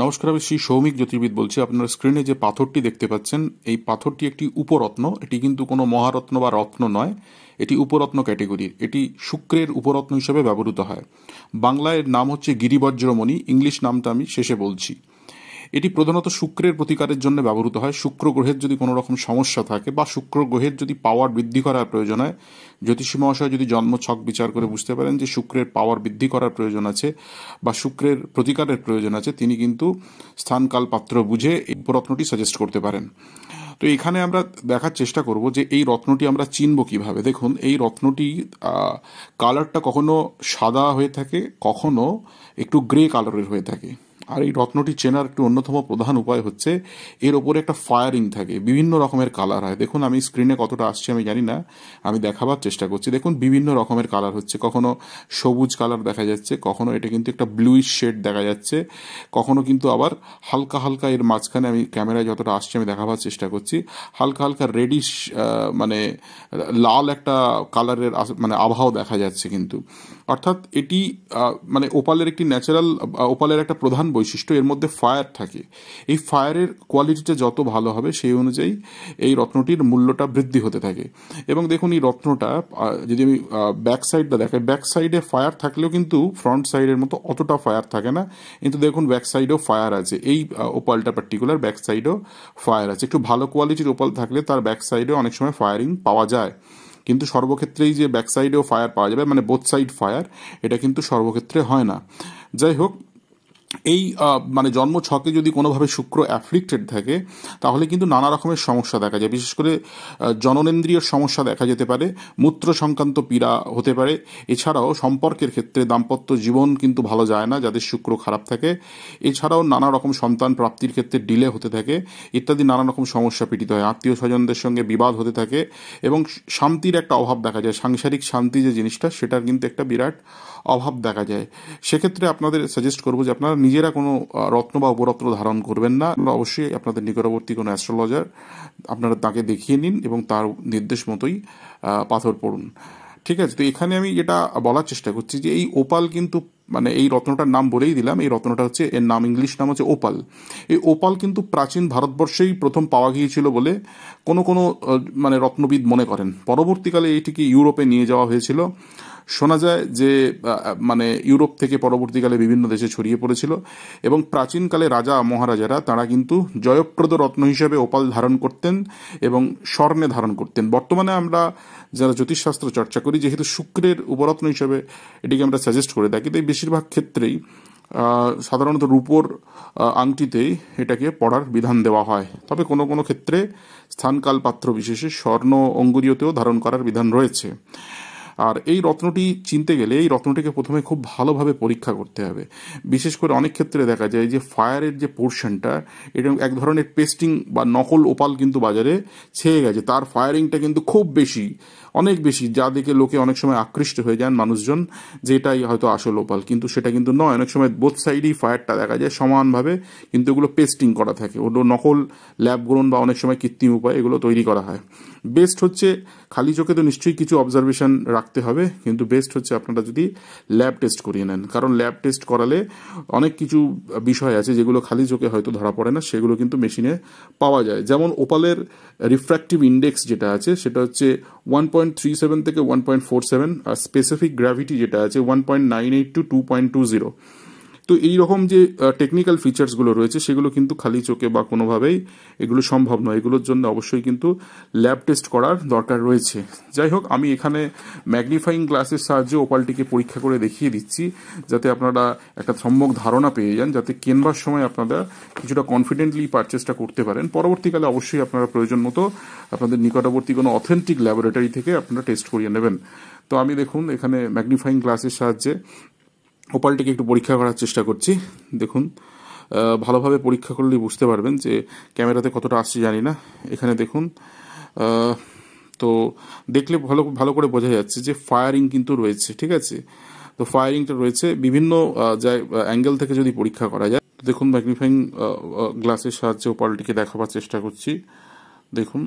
নমস্কার, আমি শ্রী সৌমিক জ্যোতির্বিদ বলছি। আপনার স্ক্রিনে যে পাথরটি দেখতে পাচ্ছেন, এই পাথরটি একটি উপরত্ন। এটি কিন্তু কোনো মহারত্ন বা রত্ন নয়, এটি উপরত্ন ক্যাটেগরির। এটি শুক্রের উপরত্ন হিসেবে ব্যবহৃত হয়। বাংলায় এর নাম হচ্ছে গিরিবজ্রমণি, ইংলিশ নামটা আমি শেষে বলছি। এটি প্রধানত শুক্রের প্রতিকারের জন্য ব্যবহৃত হয়। শুক্র গ্রহের যদি কোনো রকম সমস্যা থাকে বা শুক্র গ্রহের যদি পাওয়ার বৃদ্ধি করার প্রয়োজন হয়, জ্যোতিষী মহাশয় যদি জন্ম ছক বিচার করে বুঝতে পারেন যে শুক্রের পাওয়ার বৃদ্ধি করার প্রয়োজন আছে বা শুক্রের প্রতিকারের প্রয়োজন আছে, তিনি কিন্তু স্থানকাল পাত্র বুঝে এই রত্নটি সাজেস্ট করতে পারেন। তো এখানে আমরা দেখার চেষ্টা করব যে এই রত্নটি আমরা চিনব কিভাবে। দেখুন, এই রত্নটি কালারটা কখনো সাদা হয়ে থাকে, কখনো একটু গ্রে কালারের হয়ে থাকে। আর এই রত্নটি চেনার একটি অন্যতম প্রধান উপায় হচ্ছে এর ওপরে একটা ফায়ারিং থাকে, বিভিন্ন রকমের কালার হয়। দেখুন, আমি স্ক্রিনে কতটা আসছে আমি জানি না, আমি দেখাবার চেষ্টা করছি। দেখুন, বিভিন্ন রকমের কালার হচ্ছে, কখনো সবুজ কালার দেখা যাচ্ছে, কখনো এটা কিন্তু একটা ব্লুইশ শেড দেখা যাচ্ছে, কখনো কিন্তু আবার হালকা হালকা এর মাঝখানে, আমি ক্যামেরায় যতটা আসছে আমি দেখাবার চেষ্টা করছি, হালকা হালকা রেডিশ মানে লাল একটা কালারের মানে আবহাওয়া দেখা যাচ্ছে কিন্তু। অর্থাৎ এটি মানে ওপালের একটি ন্যাচারাল, ওপালের একটা প্রধান বৈশিষ্ট্য, এর মধ্যে ফায়ার থাকে। এই ফায়ারের কোয়ালিটিটা যত ভালো হবে সেই অনুযায়ী এই রত্নটির মূল্যটা বৃদ্ধি হতে থাকে। এবং দেখুন, এই রত্নটা যদি আমি ব্যাক সাইডটা দেখাই, ব্যাক সাইডে ফায়ার থাকলেও কিন্তু ফ্রন্ট সাইডের মতো অতটা ফায়ার থাকে না। কিন্তু দেখুন, ব্যাক সাইডেও ফায়ার আছে। এই ওপালটা পার্টিকুলার ব্যাক সাইডেও ফায়ার আছে। একটু ভালো কোয়ালিটির ওপাল থাকলে তার ব্যাক সাইডেও অনেক সময় ফায়ারিং পাওয়া যায়, কিন্তু সর্বক্ষেত্রেই যে ব্যাক সাইডেও ফায়ার পাওয়া যাবে, মানে বোথ সাইড ফায়ার, এটা কিন্তু সর্বক্ষেত্রে হয় না। যাই হোক, এই মানে জন্ম ছকে যদি কোনোভাবে শুক্র অ্যাফ্লিক্টেড থাকে তাহলে কিন্তু নানা রকমের সমস্যা দেখা যায়। বিশেষ করে জননেন্দ্রিয় সমস্যা দেখা যেতে পারে, মূত্র সংক্রান্ত পীড়া হতে পারে। এছাড়াও সম্পর্কের ক্ষেত্রে দাম্পত্য জীবন কিন্তু ভালো যায় না যাদের শুক্র খারাপ থাকে। এছাড়াও নানা রকম সন্তান প্রাপ্তির ক্ষেত্রে ডিলে হতে থাকে, ইত্যাদি নানা রকম সমস্যা পীড়িত হয়। আত্মীয় স্বজনদের সঙ্গে বিবাদ হতে থাকে এবং শান্তির একটা অভাব দেখা যায়। সাংসারিক শান্তি যে জিনিসটা, সেটার কিন্তু একটা বিরাট অভাব দেখা যায়। সেক্ষেত্রে আপনাদের সাজেস্ট করবো যে আপনারা নিজেরা কোনো রত্ন বা উপরত্ন ধারণ করবেন না। অবশ্যই আপনাদের নিকটবর্তী কোনো অ্যাস্ট্রোলজার, আপনারা তাকে দেখিয়ে নিন এবং তার নির্দেশ মতোই পাথর পড়ুন। ঠিক আছে? তো এখানে আমি যেটা বলার চেষ্টা করছি যে এই ওপাল কিন্তু, মানে এই রত্নটার নাম বলেই দিলাম, এই রত্নটা হচ্ছে, এর নাম ইংলিশ নাম হচ্ছে ওপাল। এই ওপাল কিন্তু প্রাচীন ভারতবর্ষেই প্রথম পাওয়া গিয়েছিল বলে কোনো কোনো মানে রত্নবিদ মনে করেন। পরবর্তীকালে এইটিকে ইউরোপে নিয়ে যাওয়া হয়েছিল। শোনা যায় যে মানে ইউরোপ থেকে পরবর্তীকালে বিভিন্ন দেশে ছড়িয়ে পড়েছিল এবং প্রাচীনকালে রাজা মহারাজারা তারা কিন্তু জয়প্রদ রত্ন হিসেবে ওপাল ধারণ করতেন এবং স্বর্ণে ধারণ করতেন। বর্তমানে আমরা যারা জ্যোতিষশাস্ত্র চর্চা করি, যেহেতু শুক্রের উপরত্ন হিসেবে এটিকে আমরা সাজেস্ট করে থাকি, তাই বেশিরভাগ ক্ষেত্রেই সাধারণত রূপোর আংটিতেই এটাকে পড়ার বিধান দেওয়া হয়। তবে কোনো কোনো ক্ষেত্রে স্থানকাল পাত্র বিশেষে স্বর্ণ অঙ্গুরীয়তেও ধারণ করার বিধান রয়েছে। আর এই রত্নটি চিনতে গেলে এই রত্নটিকে প্রথমে খুব ভালোভাবে পরীক্ষা করতে হবে। বিশেষ করে অনেক ক্ষেত্রে দেখা যায় যে ফায়ারের যে পোর্শনটা, এটা এক ধরনের পেস্টিং বা নকল ওপাল কিন্তু বাজারে ছেয়ে গেছে, তার ফায়ারিংটা কিন্তু খুব বেশি, অনেক বেশি, যা দেখে লোকে অনেক সময় আকৃষ্ট হয়ে যান মানুষজন যে এটাই হয়তো আসল ওপাল, কিন্তু সেটা কিন্তু নয়। অনেক সময় বোথ সাইডেই ফায়ারটা দেখা যায় সমানভাবে, কিন্তু এগুলো পেস্টিং করা থাকে, ওগুলো নকল ল্যাব গ্রোন বা অনেক সময় কৃত্রিম উপায়ে এগুলো তৈরি করা হয়। বেস্ট হচ্ছে, খালি চোখে তো নিশ্চয়ই কিছু অবজারভেশন রাখতে হবে, কিন্তু বেস্ট হচ্ছে আপনারা যদি ল্যাব টেস্ট করিয়ে নেন। কারণ ল্যাব টেস্ট করালে অনেক কিছু বিষয় আছে যেগুলো খালি চোখে হয়তো ধরা পড়ে না, সেগুলো কিন্তু মেশিনে পাওয়া যায়। যেমন ওপালের রিফ্র্যাক্টিভ ইন্ডেক্স যেটা আছে সেটা হচ্ছে 1.37 থেকে 1.47, আর স্পেসিফিক গ্র্যাভিটি যেটা আছে 1.98 to 2.20। তো এই রকম যে টেকনিক্যাল ফিচার্সগুলো রয়েছে সেগুলো কিন্তু খালি চোখে বা কোনোভাবেই এগুলো সম্ভব নয়। এগুলোর জন্য অবশ্যই কিন্তু ল্যাব টেস্ট করার দরকার রয়েছে। যাই হোক, আমি এখানে ম্যাগনিফাইং গ্লাসের সাহায্যে ওপালটিকে পরীক্ষা করে দেখিয়ে দিচ্ছি, যাতে আপনারা একটা সম্যক ধারণা পেয়ে যান, যাতে কেনবার সময় আপনারা কিছুটা কনফিডেন্টলি পারচেসটা করতে পারেন। পরবর্তীকালে অবশ্যই আপনারা প্রয়োজন মতো আপনাদের নিকটবর্তী কোনো অথেন্টিক ল্যাবরেটরি থেকে আপনারা টেস্ট করিয়ে নেবেন। তো আমি দেখুন এখানে ম্যাগনিফাইং গ্লাসের সাহায্যে ওপালটিকে একটু পরীক্ষা করার চেষ্টা করছি। দেখুন, ভালোভাবে পরীক্ষা করলেই বুঝতে পারবেন যে ক্যামেরাতে কতটা আসছে জানি না। এখানে দেখুন, তো দেখলে ভালো ভালো করে বোঝা যাচ্ছে যে ফায়ারিং কিন্তু রয়েছে। ঠিক আছে? তো ফায়ারিংটা রয়েছে বিভিন্ন অ্যাঙ্গেল থেকে যদি পরীক্ষা করা যায়। দেখুন, ম্যাগনিফাইং গ্লাসের সাহায্যে ওপালটিকে দেখাবার চেষ্টা করছি। দেখুন,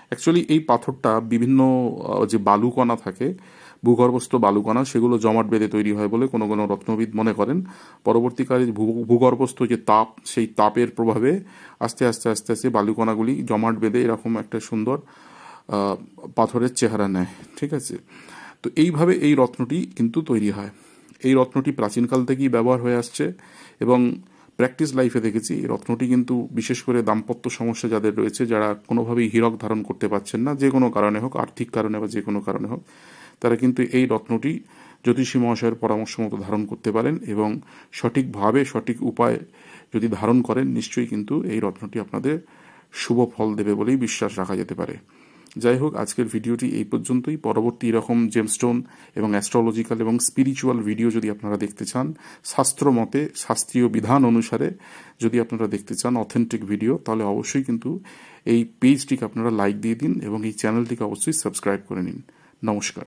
অ্যাকচুয়ালি এই পাথরটা বিভিন্ন যে বালুকণা থাকে, ভূগর্ভস্থ বালুকণা সেগুলো জমাট বেঁধে তৈরি হয় বলে কোনো কোনো রত্নবিদ মনে করেন। পরবর্তীকালে ভূগর্ভস্থ যে তাপ, সেই তাপের প্রভাবে আস্তে আস্তে আস্তে আস্তে বালুকণাগুলি জমাট বেঁধে এরকম একটা সুন্দর পাথরের চেহারা নেয়। ঠিক আছে, তো এইভাবে এই রত্নটি কিন্তু তৈরি হয়। এই রত্নটি প্রাচীনকাল থেকেই ব্যবহার হয়ে আসছে এবং প্র্যাকটিস লাইফে দেখেছি এই রত্নটি কিন্তু বিশেষ করে দাম্পত্য সমস্যা যাদের রয়েছে, যারা কোনোভাবেই হীরক ধারণ করতে পারছেন না, যে কোনো কারণে হোক, আর্থিক কারণে বা যে কোনো কারণে হোক, তারা কিন্তু এই রত্নটি জ্যোতিষী মহাশয়ের পরামর্শ মতো ধারণ করতে পারেন এবং সঠিকভাবে সঠিক উপায় যদি ধারণ করেন, নিশ্চয়ই কিন্তু এই রত্নটি আপনাদের শুভ ফল দেবে বলেই বিশ্বাস রাখা যেতে পারে। যাই হোক, আজকের ভিডিওটি এই পর্যন্তই। পরবর্তী এরকম জেমস্টোন এবং অ্যাস্ট্রোলজিক্যাল এবং স্পিরিচুয়াল ভিডিও যদি আপনারা দেখতে চান, শাস্ত্র মতে শাস্ত্রীয় বিধান অনুসারে যদি আপনারা দেখতে চান অথেন্টিক ভিডিও, তাহলে অবশ্যই কিন্তু এই পেজটিকে আপনারা লাইক দিয়ে দিন এবং এই চ্যানেলটিকে অবশ্যই সাবস্ক্রাইব করে নিন। নমস্কার।